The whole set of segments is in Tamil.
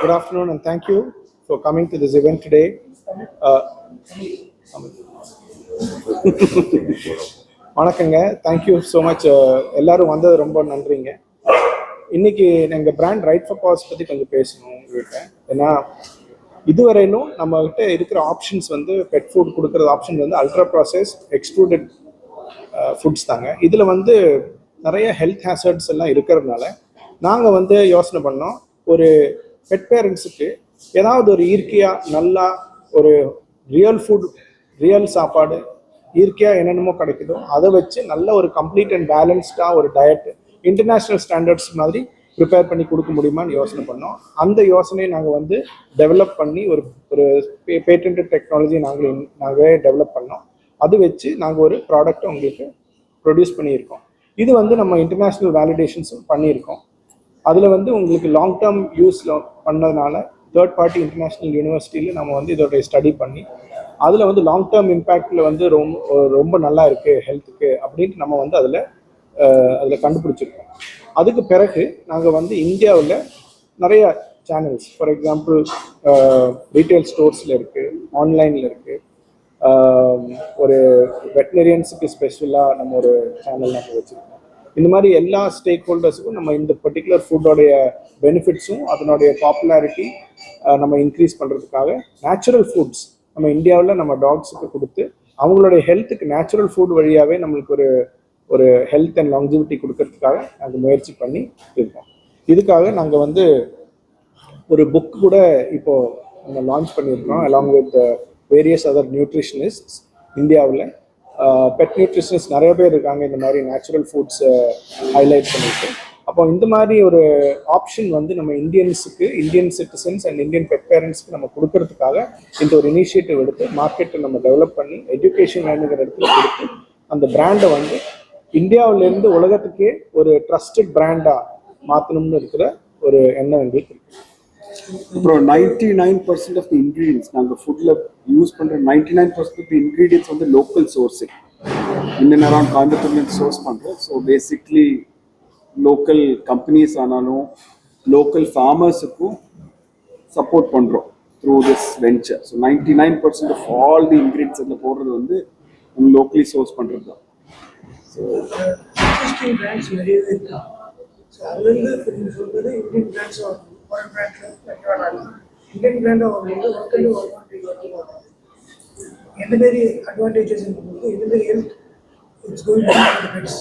Good afternoon and thank you for coming to this event today. வணக்கங்க, தேங்க்யூ ஸோ மச். எல்லாரும் வந்தது ரொம்ப நன்றிங்க. இன்னைக்கு எங்கள் பிராண்ட் ரைட் ஃபார் காஸ் பற்றி கொஞ்சம் பேசணும் உங்கள்கிட்ட. ஏன்னா இதுவரையிலும் நம்மகிட்ட இருக்கிற ஆப்ஷன்ஸ் வந்து பெட் ஃபுட் கொடுக்குற ஆப்ஷன் வந்து அல்ட்ரா ப்ராசஸ் எக்ஸ்ட்ரூடட் ஃபுட்ஸ் தாங்க. இதில் வந்து நிறைய ஹெல்த் ஹேசர்ட்ஸ் எல்லாம் இருக்கிறதுனால நாங்கள் வந்து யோசனை பண்ணோம், ஒரு பெட் பேரண்ட்ஸுக்கு ஏதாவது ஒரு இயற்கையாக நல்லா ஒரு ரியல் ஃபுட், ரியல் சாப்பாடு இயற்கையாக என்னென்னமோ கிடைக்குதோ அதை வச்சு நல்ல ஒரு கம்ப்ளீட் அண்ட் பேலன்ஸ்டாக ஒரு டயட் இன்டர்நேஷ்னல் ஸ்டாண்டர்ட்ஸ் மாதிரி ப்ரிப்பேர் பண்ணி கொடுக்க முடியுமான்னு யோசனை பண்ணோம். அந்த யோசனையை நாங்கள் வந்து டெவலப் பண்ணி ஒரு பேட்டன்ட் டெக்னாலஜி நாங்களே டெவலப் பண்ணோம். அது வச்சு நாங்கள் ஒரு ப்ராடக்டை உங்களுக்கு ப்ரொடியூஸ் பண்ணியிருக்கோம். இது வந்து நம்ம இன்டர்நேஷ்னல் வேலிடேஷன்ஸும் பண்ணியிருக்கோம். அதில் வந்து உங்களுக்கு லாங் டேர்ம் யூஸில் பண்ணதுனால தேர்ட் பார்ட்டி இன்டர்நேஷ்னல் யூனிவர்சிட்டியில் நம்ம வந்து இதோடைய ஸ்டடி பண்ணி அதில் வந்து லாங் டேர்ம் இம்பேக்டில் வந்து ரொம்ப நல்லா இருக்குது ஹெல்த்துக்கு அப்படின்ட்டு நம்ம வந்து அதில் கண்டுபிடிச்சிருக்கோம். அதுக்கு பிறகு நாங்கள் வந்து இந்தியாவில் நிறைய சேனல்ஸ், ஃபார் எக்ஸாம்பிள் ரீட்டைல் ஸ்டோர்ஸில் இருக்குது, ஆன்லைனில் இருக்குது, ஒரு வெட்டினரியன்ஸுக்கு ஸ்பெஷலாக நம்ம ஒரு சேனல் நம்ம வச்சுருக்கோம். இந்த மாதிரி எல்லா ஸ்டேக் ஹோல்டர்ஸுக்கும் நம்ம இந்த பர்டிகுலர் ஃபுட்டோடைய பெனிஃபிட்ஸும் அதனுடைய பாப்புலாரிட்டி நம்ம இன்க்ரீஸ் பண்ணுறதுக்காக நேச்சுரல் ஃபுட்ஸ் நம்ம இந்தியாவில் நம்ம டாக்ஸுக்கு கொடுத்து அவங்களுடைய ஹெல்த்துக்கு நேச்சுரல் ஃபுட் வழியாகவே நம்மளுக்கு ஒரு ஹெல்த் அண்ட் லாங்ஜிவிட்டி கொடுக்கறதுக்காக நாங்கள் முயற்சி பண்ணி இருக்கோம். இதுக்காக நாங்கள் வந்து ஒரு புக் கூட இப்போது நம்ம லான்ச் பண்ணியிருக்கோம் அலாங் வித் வேரியஸ் அதர் நியூட்ரிஷனிஸ்ட்ஸ். இந்தியாவில் பெட் நியூட்ரிஷனிஸ்ட் நிறைய பேர் இருக்காங்க இந்த மாதிரி நேச்சுரல் ஃபுட்ஸை ஹைலைட் பண்ணிட்டு. அப்போ இந்த மாதிரி ஒரு ஆப்ஷன் வந்து நம்ம இந்தியன்ஸுக்கு, Indian citizens and Indian pet பேரண்ட்ஸ்க்கு நம்ம கொடுக்கறதுக்காக இந்த ஒரு இனிஷியேட்டிவ் எடுத்து மார்க்கெட்டை நம்ம டெவலப் பண்ணி எஜுகேஷன் வேணுங்கிற இடத்துல கொடுத்து அந்த பிராண்டை வந்து இந்தியாவிலேருந்து உலகத்துக்கே ஒரு ட்ரஸ்டட் பிராண்டாக மாற்றணும்னு இருக்கிற ஒரு எண்ணம் எங்களுக்கு இருக்கு. அப்புறம் 99% ஆஃப் தி இன்க்ரீடியன்ஸ் நாங்கள் ஃபுட்டில் யூஸ் பண்ணுற 99% ஆஃப் தி இன்க்ரீடியன்ஸ் வந்து லோக்கல் சோர்ஸிங் இன் அரௌண்ட் கோயம்புத்தூர்லேருந்து சோர்ஸ் பண்ணுறோம். ஸோ பேசிக்லி லோக்கல் கம்பெனிஸ் ஆனாலும் லோக்கல் ஃபார்மர்ஸுக்கும் சப்போர்ட் பண்ணுறோம் through this venture. So 99% of all the ingredients அதில் போடுறது வந்து நம்ம லோக்கலி சோர்ஸ் பண்ணுறது தான். ஸோ இந்தியன் பிராண்ட் எந்த மாதிரி அட்வான்டேஜஸ் எந்த மாதிரி health it's going to pets.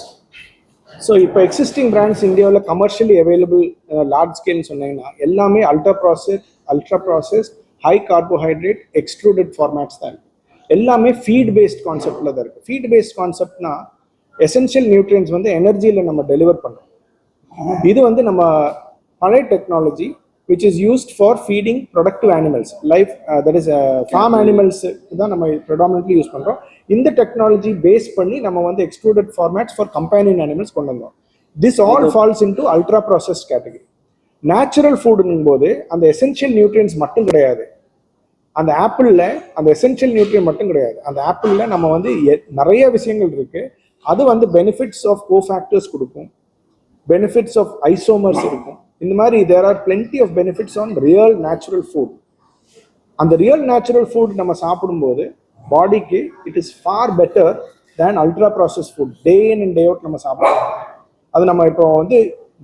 So இப்போ எக்ஸிஸ்டிங் பிராண்ட்ஸ் இந்தியாவில் கமர்ஷியலி அவைலபிள் லார்ஜ் ஸ்கேல்னு சொன்னீங்கன்னா எல்லாமே ultra process high carbohydrate extruded formats தான் இருக்குது. எல்லாமே ஃபீட் பேஸ்ட் கான்செப்டில் தான் இருக்குது. ஃபீட் பேஸ்ட் கான்செப்ட்னா எசென்ஷியல் நியூட்ரியன்ஸ் வந்து எனர்ஜியில் நம்ம டெலிவர் பண்ணுறோம். இது வந்து நம்ம பழைய technology which is used for feeding productive animals, life that is farm animals தான் நம்ம predominantly யூஸ் பண்ணுறோம். இந்த டெக்னாலஜி பேஸ் பண்ணி நம்ம வந்து extruded formats for companion animals கொண்டு வந்தோம். This all falls into ultra processed category. Natural ஃபுட்டுங்கும் போது அந்த எசென்ஷியல் நியூட்ரியன்ஸ் மட்டும் கிடையாது. அந்த ஆப்பிளில் அந்த எசென்ஷியல் நியூட்ரியன் மட்டும் கிடையாது. அந்த ஆப்பிளில் நம்ம வந்து நிறைய விஷயங்கள் இருக்குது. அது வந்து பெனிஃபிட்ஸ் ஆஃப் கோஃபேக்டர்ஸ் கொடுக்கும், பெனிஃபிட்ஸ் ஆஃப் ஐசோமர்ஸ் இருக்கும். இந்த மாதிரி there are plenty of benefits on real natural food. அந்த ரியல் நேச்சுரல் ஃபுட் நம்ம சாப்பிடும்போது பாடிக்கு it is far better than ultra process food. Day in and day out நம்ம சாப்பிடலாம். அது நம்ம இப்போ வந்து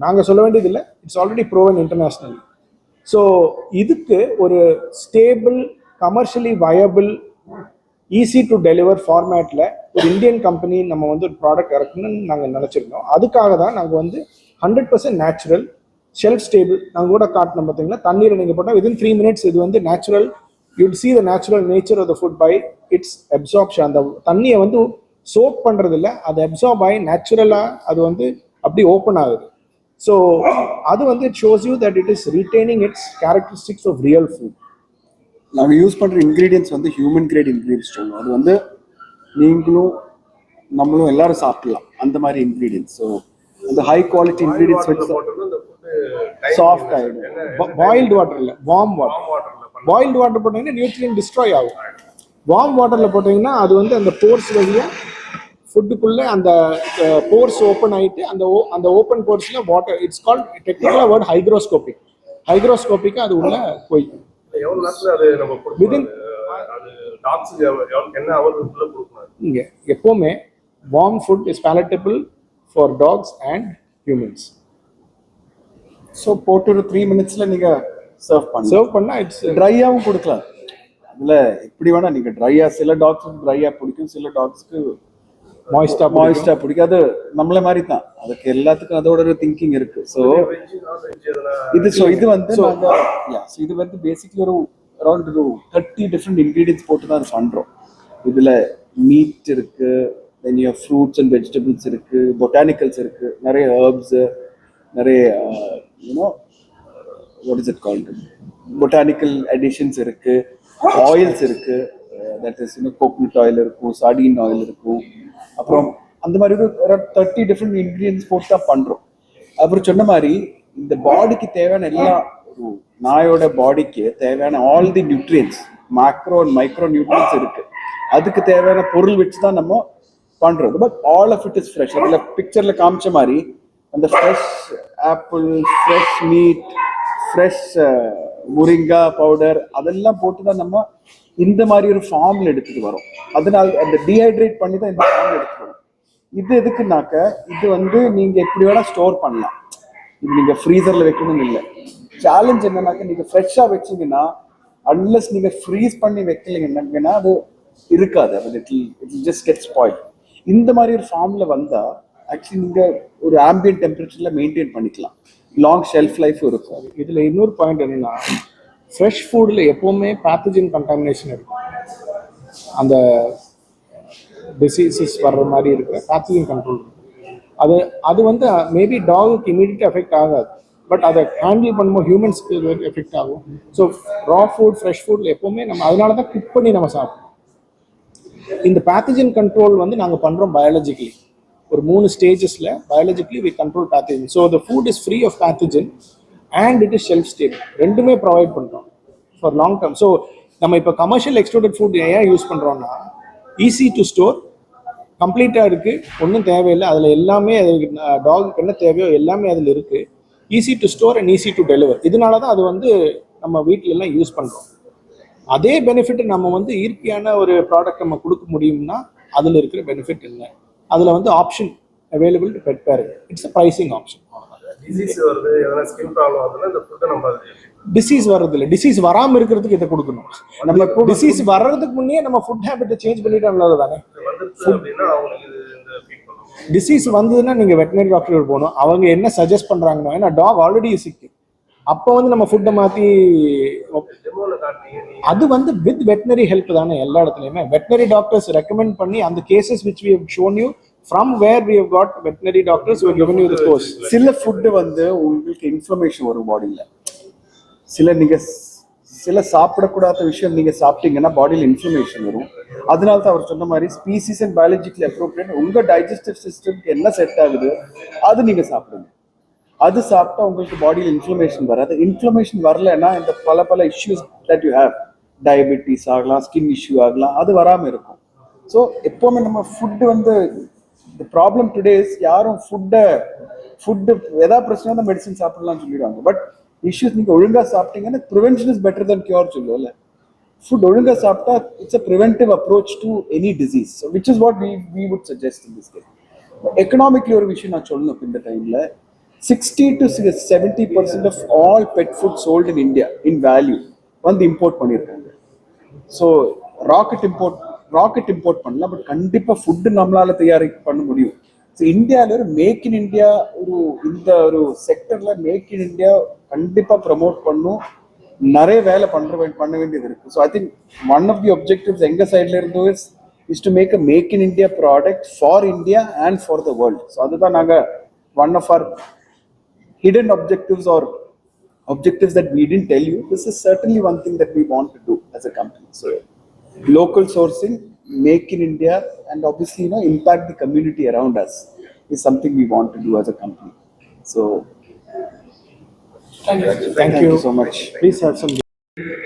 நாங்கள் சொல்ல வேண்டியதில்லை, it's already proven international. So இதுக்கு ஒரு stable, commercially viable, easy to deliver ஃபார்மேட்டில் ஒரு இந்தியன் கம்பெனி நம்ம வந்து ஒரு ப்ராடக்ட் இறக்கணும்னு நாங்கள் நினச்சிருந்தோம். அதுக்காக தான் நாங்கள் வந்து 100% நேச்சுரல், ஷெல்ஃப் ஸ்டேபிள். நாங்கள் கூட காட்டணும் பார்த்தீங்களா, தண்ணீரை நீங்கள் போட்டால் வித்தின் 3 minutes இது வந்து natural, you see the natural nature of the food by its absorption. அந்த தண்ணியை வந்து சோக் பண்ணுறது இல்லை, அது அப்சார்ப் ஆகி நேச்சுரலாக அது வந்து அப்படி ஓப்பன் ஆகுது. ஸோ அது வந்து it shows you that it is retaining its characteristics of real food. நாங்கள் யூஸ் பண்ணுற இன்க்ரீடியன்ஸ் வந்து ஹியூமன் கிரேட் இன்க்ரீடியன்ஸ் சொல்லுவோம். அது வந்து நீங்களும் நம்மளும் எல்லாரும் சாப்பிடலாம் அந்த மாதிரி இன்க்ரீடியன்ஸ். ஸோ அந்த ஹை குவாலிட்டி இன்க்ரீடியன்ஸ் வச்சு சாஃப்ட் ஆகிடும். பாயில்டு வாட்டர் இல்லை, வார்ம் வாட்டர். பாயில்டு வாட்டர் போட்டிங்கன்னா நியூட்ரியன் டிஸ்ட்ராய் ஆகும். வார்ம் வாட்டரில் போட்டிங்கன்னா அது வந்து அந்த போர்ஸ் வழியாக ஃபுட்டுக்குள்ள அந்த போர்ஸ் ஓப்பன் ஆயிட்டு அந்த ஓப்பன் போர்ஸ்ல வாட்டர், இட்ஸ் கால்ட் டெக்னிக்கலா வேர்ட் ஹைக்ரோஸ்கோபிக்கா அது உள்ள போய் எவ்வளவு நேரத்துல அது நம்ம Within- அது டாக்ஸுக்கு என்ன அவருக்குள்ள கொடுக்கணும்? இங்க எப்பவுமே warm food is palatable for dogs and humans. So போட்டு ஒரு 3 minutesல நீங்க சர்வ் பண்ணலாம். சர்வ் பண்ணா இட்ஸ் ட்ரையாவும் கொடுக்கலாம். அதுல எப்படி வேணா நீங்க ட்ரையா, சில டாக்ஸ்க்கு ட்ரையா பிடிக்கும், சில டாக்ஸ்க்கு மாய்ஸ்டா பிடிக்கும். அது நம்மள மாதிரி தான், அதுக்கு எல்லாத்துக்கும் அதோட ஒரு திங்கிங் இருக்கு. ஸோ வெஜ் நான்வெஜ் எதனா இது வந்து இது வந்து பேசிக்லி ஒரு அரௌண்ட் ஒரு 30 டிஃப்ரெண்ட் இன்கிரீடியன்ஸ் போட்டு தான் பண்றோம். இதுல மீட் இருக்கு, then you fruits and vegetables இருக்கு, பொட்டானிக்கல்ஸ் இருக்கு, நிறைய ஹெர்ப்ஸ், நிறைய you know what is it called botanical additions இருக்கு, ஆயில்ஸ் இருக்கு, தட் இஸ் கோகனட் ஆயில் இருக்கும், சார்டின் ஆயில் இருக்கும், அப்புறம் அந்த மாதிரி ஒரு 30 டிஃப்ரெண்ட் இன்கிரீடியன்ஸ் போட்டு தான் பண்றோம். அப்புறம் சொன்ன மாதிரி இந்த பாடிக்கு தேவையான எல்லா, ஒரு நாயோட பாடிக்கு தேவையான all the nutrients, macro and micro nutrients இருக்கு. அதுக்கு தேவையான பொருள் வச்சு தான் நம்ம பண்றது. But all of it is fresh. அதுல பிக்சர்ல காமிச்ச மாதிரி அந்த fresh apple, fresh meat, fresh moringa powder அதெல்லாம் போட்டு தான் நம்ம இந்த மாதிரி ஒரு ஃபார்ம்ல எடுத்துட்டு வரோம். அதனால அந்த டீஹைட்ரேட் பண்ணி தான் இந்த ஃபார்ம்ல எடுத்துட்டு வரோம். இது எதுக்குனாக்க இது வந்து நீங்க எப்படி வேணா ஸ்டோர் பண்ணலாம், இது நீங்க ஃப்ரீசர்ல வைக்கணும்னு இல்லை. சேலஞ்ச் என்னன்னாக்க நீங்க ஃப்ரெஷ்ஷா வச்சீங்கன்னா, அன்லஸ் நீங்க ஃப்ரீஸ் பண்ணி வைக்கலீங்கன்னா அது இருக்காது, அது இட் ஜஸ்ட் கெட் ஸ்பாயில். இந்த மாதிரி ஒரு ஃபார்ம்ல வந்தா ஆக்சுவலி நீங்க ஒரு ஆம்பியன்ட் டெம்பரேச்சர்ல மெயின்டைன் பண்ணிக்கலாம், லாங் ஷெல்ஃப் லைஃப் இருக்கும். இதுல இன்னொரு பாயிண்ட் என்னன்னா, ஃப்ரெஷ் ஃபுட்ல எப்பவுமே பேத்தஜன் கண்டாமினேஷன் இருக்கும். அந்த டிசீசஸ் வர்ற மாதிரி இருக்கிற பேத்தஜன் கண்ட்ரோல் இருக்கும். அது வந்து மேபி டாகுக்கு இமீடியட் எஃபெக்ட் ஆகாது, பட் அதை ஹேண்டில் பண்ணும்போது ஹியூமன்ஸ்க்கு எஃபெக்ட் ஆகும். ஸோ ரா ஃபுட், ஃப்ரெஷ் ஃபுட்ல எப்பவுமே நம்ம அதனால தான் குக் பண்ணி நம்ம சாப்பிடுவோம். இந்த பேத்தஜன் கண்ட்ரோல் வந்து நாங்கள் பண்றோம் பயாலஜிக்கலி. ஒரு 3 ஸ்டேஜஸ்ல biologically we control pathogen. So the food is free of pathogen and it is shelf stable. ரெண்டுமே ப்ரொவைட் பண்றோம் ஃபார் லாங் டர்ம். ஸோ நம்ம இப்போ கமர்ஷியல் எக்ஸ்ட்ரூடட் ஃபுட் ஏன் யூஸ் பண்றோம்னா, ஈஸி டு ஸ்டோர், கம்ப்ளீட்டா இருக்கு, ஒன்றும் தேவையில்லை, அதுல எல்லாமே டாகுக்கு என்ன தேவையோ எல்லாமே அதுல இருக்கு. Easy to store and easy to deliver. இதனால தான் அது வந்து நம்ம வீட்டில எல்லாம் யூஸ் பண்றோம். அதே பெனிஃபிட் நம்ம வந்து இயற்கையான ஒரு ப்ராடக்ட் நம்ம கொடுக்க முடியும்னா அதுல இருக்கிற பெனிஃபிட் என்ன, அதுல வந்து option available to pet parent. It's a pricing option. Disease வருது, எதனா ஸ்கின் ப்ராப்ளம் வருதுன்னா இந்த ஃபுட்டை நம்ம டிசீஸ் வர்றது இல்லை, டிசீஸ் வராம இருக்கிறதுக்கு இதை கொடுக்கணும். நம்ம டிசீஸ் வர்றதுக்கு முன்னே நம்ம ஃபுட் ஹேபிட்டை சேஞ்ச் பண்ணிட்டோம்ல தானே. வந்துருச்சு அப்படின்னா அவங்களுக்கு இந்த ஃபீட் பண்ணுவோம். டிசீஸ் வந்ததுன்னா நீங்க வெட்டினரி டாக்டர் போகணும். அவங்க என்ன சஜஸ்ட் பண்றாங்கன்னா, ஏன்னா டாக் ஆல்ரெடி சிக்கு, அப்போ வந்து நம்ம ஃபுட்டை மாத்தி டெமோல காட்டினீங்க நீங்க. அது வந்து வித் வெட்டினரி ஹெல்ப் தானே. எல்லா இடத்துலயுமே வெட்டினரி டாக்டர்ஸ் ரெக்கமெண்ட் பண்ணி அந்த cases which we have shown you from where we have got veterinary doctors who have given you the course. சில ஃபுட்டு வந்து உங்களுக்கு இன்ஃப்ளமேஷன் வரும் பாடியில். சில சாப்பிடக்கூடாத விஷயம் நீங்க சாப்பிட்டீங்கன்னா பாடியில் இன்ஃப்ளமேஷன் வரும். அதனால தான் அவர் சொன்ன மாதிரி ஸ்பீசிஸ் அண்ட் பயாலஜிக்கலி அப்ரோப்ரியேட் உங்க டைஜஸ்டிவ் சிஸ்டம்க்கு என்ன செட் ஆகுது அது நீங்க சாப்பிடுங்க. அது சாப்பிட்டா உங்களுக்கு பாடியில் இன்ஃப்ளமேஷன் வராது. இன்ஃப்ளமேஷன் வரலைன்னா இந்த பல issues that you have, diabetes ஆகலாம், ஸ்கின் இஷ்யூ ஆகலாம், அது வராமல் இருக்கும். ஸோ எப்போவுமே நம்ம ஃபுட்டு வந்து இந்த ப்ராப்ளம் டுடே இஸ் யாரும் ஃபுட்டு எதாவது பிரச்சனை தான் மெடிசன் சாப்பிடலாம்னு சொல்லிடுவாங்க. பட் இஷ்யூஸ் நீங்கள் ஒழுங்காக சாப்பிட்டீங்கன்னா prevention is better then cure சொல்லுவோம்ல. ஃபுட் ஒழுங்காக சாப்பிட்டா it's a preventive approach to any disease, which is what we would suggest in this case. Economically ஒரு விஷயம் நான் சொல்லணும். இந்த டைமில் 60 to 70% of all pet food sold in India in value வந்து இம்போர்ட் பண்ணியிருக்காங்க. ஸோ ராக்கெட் இம்போர்ட் பண்ணலாம், பட் கண்டிப்பாக ஃபுட்டு நம்மளால பண்ண முடியும். ஸோ இந்தியாவில் ஒரு மேக் இன் இந்தியா இந்த ஒரு செக்டர்ல மேக் இன் இந்தியா கண்டிப்பாக ப்ரமோட் பண்ணும். நிறைய வேலை பண்ண வேண்டியது இருக்கு. So I think one of the objectives எங்க சைட்ல இருந்து is to make a make in India product for India and for the world. So அதுதான் நாங்கள் one of our hidden objectives or objectives that we didn't tell you. This is certainly one thing that we want to do as a company. So local sourcing, make in India, and obviously impact the community around us is something we want to do as a company. So Thank you so much. Please have some.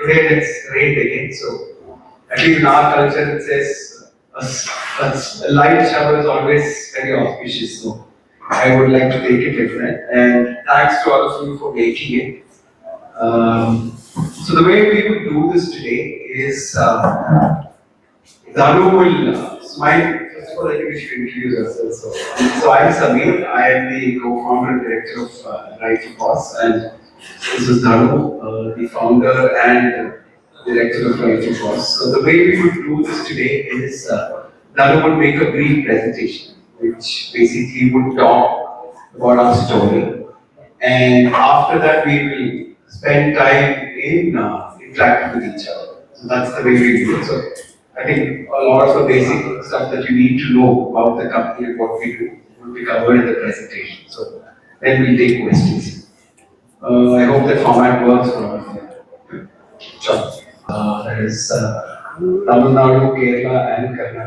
Today it's rained again, so at least in our culture it says a light shower is always very auspicious. So I would like to take it like that. And thanks to all of you for making it. So the way we would do this today is Danu will smile. First of all, I think we should introduce ourselves. So I'm Samir. I am the co-founder and director of Right for Cause, and this is Danu, the founder and director of Right for Cause. So the way we would do this today is Danu would make a brief presentation, which basically would talk about our story, and after that we will spend time in interacting with each other. So that's the way we do it. So I think a lot of the basic stuff that you need to know about the company and what we do will be covered in the presentation. So then we'll take questions. I hope that format works for all of you. Sure. That is Tamil Nadu, Kerala, and Karnataka.